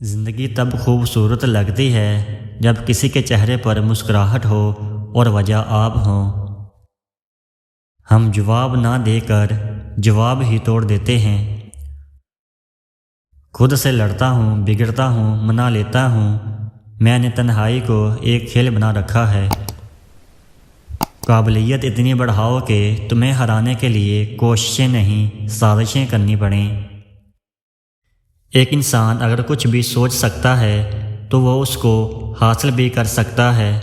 زندگی تب خوبصورت لگتی ہے جب کسی کے چہرے پر مسکراہٹ ہو اور وجہ آب ہوں۔ ہم جواب نہ دے کر جواب ہی توڑ دیتے ہیں۔ خود سے لڑتا ہوں، بگڑتا ہوں، منا لیتا ہوں۔ میں نے تنہائی کو ایک کھیل بنا رکھا ہے۔ قابلیت اتنی بڑھاؤ کہ تمہیں ہرانے کے لیے کوششیں نہیں، سازشیں کرنی پڑیں۔ ایک انسان اگر کچھ بھی سوچ سکتا ہے تو وہ اس کو حاصل بھی کر سکتا ہے۔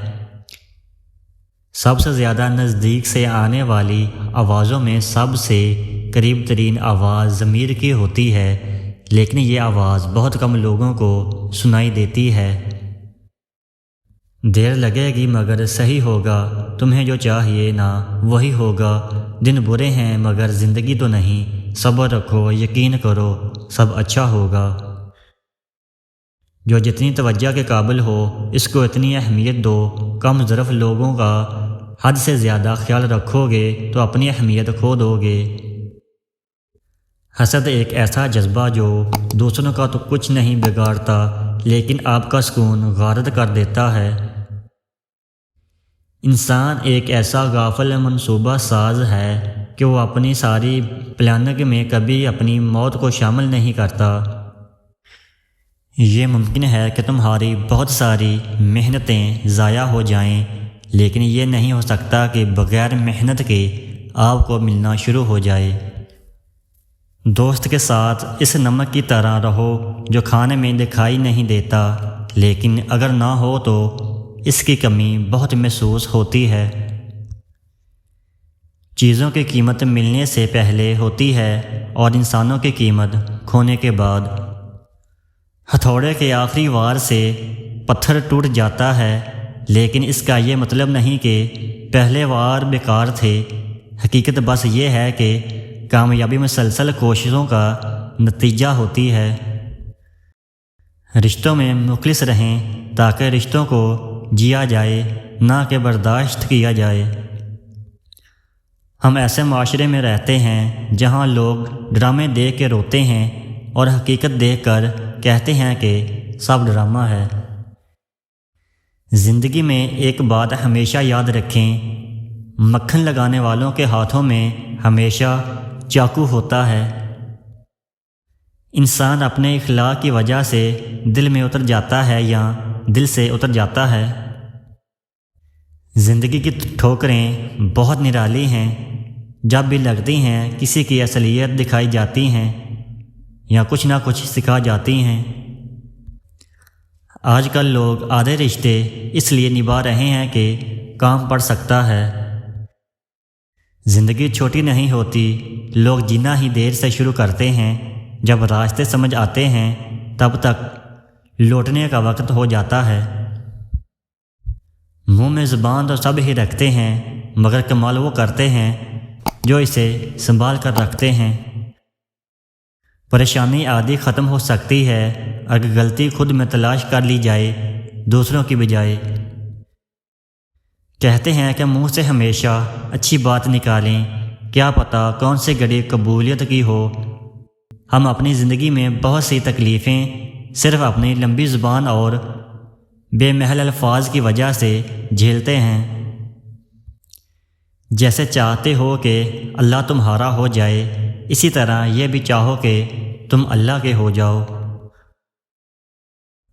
سب سے زیادہ نزدیک سے آنے والی آوازوں میں سب سے قریب ترین آواز ضمیر کی ہوتی ہے، لیکن یہ آواز بہت کم لوگوں کو سنائی دیتی ہے۔ دیر لگے گی مگر صحیح ہوگا، تمہیں جو چاہیے نا وہی ہوگا۔ دن برے ہیں مگر زندگی تو نہیں، صبر رکھو، یقین کرو، سب اچھا ہوگا۔ جو جتنی توجہ کے قابل ہو اس کو اتنی اہمیت دو۔ کم ظرف لوگوں کا حد سے زیادہ خیال رکھو گے تو اپنی اہمیت کھو دو گے۔ حسد ایک ایسا جذبہ جو دوسروں کا تو کچھ نہیں بگاڑتا لیکن آپ کا سکون غارت کر دیتا ہے۔ انسان ایک ایسا غافل منصوبہ ساز ہے کہ وہ اپنی ساری پلاننگ میں کبھی اپنی موت کو شامل نہیں کرتا۔ یہ ممکن ہے کہ تمہاری بہت ساری محنتیں ضائع ہو جائیں، لیکن یہ نہیں ہو سکتا کہ بغیر محنت کے آپ کو ملنا شروع ہو جائے۔ دوست کے ساتھ اس نمک کی طرح رہو جو کھانے میں دکھائی نہیں دیتا، لیکن اگر نہ ہو تو اس کی کمی بہت محسوس ہوتی ہے۔ چیزوں کی قیمت ملنے سے پہلے ہوتی ہے اور انسانوں کی قیمت کھونے کے بعد۔ ہتھوڑے کے آخری وار سے پتھر ٹوٹ جاتا ہے، لیکن اس کا یہ مطلب نہیں کہ پہلے وار بیکار تھے۔ حقیقت بس یہ ہے کہ کامیابی مسلسل کوششوں کا نتیجہ ہوتی ہے۔ رشتوں میں مخلص رہیں تاکہ رشتوں کو جیا جائے، نہ کہ برداشت کیا جائے۔ ہم ایسے معاشرے میں رہتے ہیں جہاں لوگ ڈرامے دیکھ کے روتے ہیں اور حقیقت دیکھ کر کہتے ہیں کہ سب ڈرامہ ہے۔ زندگی میں ایک بات ہمیشہ یاد رکھیں، مکھن لگانے والوں کے ہاتھوں میں ہمیشہ چاقو ہوتا ہے۔ انسان اپنے اخلاق کی وجہ سے دل میں اتر جاتا ہے یا دل سے اتر جاتا ہے۔ زندگی کی ٹھوکریں بہت نرالی ہیں، جب بھی لگتی ہیں کسی کی اصلیت دکھائی جاتی ہیں یا کچھ نہ کچھ سکھا جاتی ہیں۔ آج کل لوگ آدھے رشتے اس لیے نبھا رہے ہیں کہ کام پڑ سکتا ہے۔ زندگی چھوٹی نہیں ہوتی، لوگ جینا ہی دیر سے شروع کرتے ہیں۔ جب راستے سمجھ آتے ہیں تب تک لوٹنے کا وقت ہو جاتا ہے۔ منہ میں زبان تو سب ہی رکھتے ہیں، مگر کمال وہ کرتے ہیں جو اسے سنبھال کر رکھتے ہیں۔ پریشانی آدھی ختم ہو سکتی ہے اگر غلطی خود میں تلاش کر لی جائے، دوسروں کی بجائے۔ کہتے ہیں کہ منہ سے ہمیشہ اچھی بات نکالیں، کیا پتہ کون سی گھڑی قبولیت کی ہو۔ ہم اپنی زندگی میں بہت سی تکلیفیں صرف اپنی لمبی زبان اور بے محل الفاظ کی وجہ سے جھیلتے ہیں۔ جیسے چاہتے ہو کہ اللہ تمہارا ہو جائے، اسی طرح یہ بھی چاہو کہ تم اللہ کے ہو جاؤ۔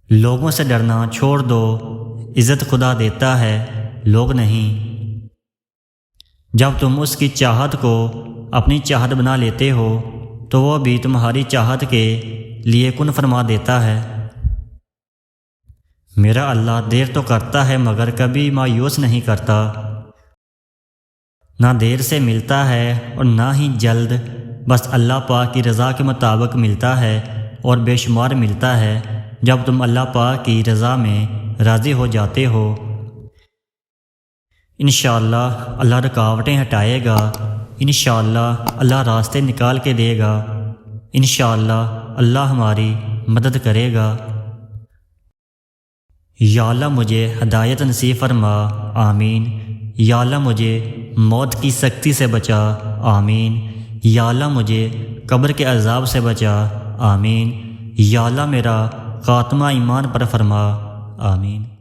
لوگوں سے ڈرنا چھوڑ دو، عزت خدا دیتا ہے، لوگ نہیں۔ جب تم اس کی چاہت کو اپنی چاہت بنا لیتے ہو تو وہ بھی تمہاری چاہت کے لیے کن فرما دیتا ہے۔ میرا اللہ دیر تو کرتا ہے مگر کبھی مایوس نہیں کرتا۔ نہ دیر سے ملتا ہے اور نہ ہی جلد، بس اللہ پاک کی رضا کے مطابق ملتا ہے اور بے شمار ملتا ہے جب تم اللہ پاک کی رضا میں راضی ہو جاتے ہو۔ انشاءاللہ اللہ رکاوٹیں ہٹائے گا، انشاءاللہ اللہ راستے نکال کے دے گا، انشاءاللہ اللہ ہماری مدد کرے گا۔ یا اللہ مجھے ہدایت نصیب فرما، آمین۔ یا اللہ مجھے موت کی سختی سے بچا، آمین۔ یا اللہ مجھے قبر کے عذاب سے بچا، آمین۔ یا اللہ میرا خاتمہ ایمان پر فرما، آمین۔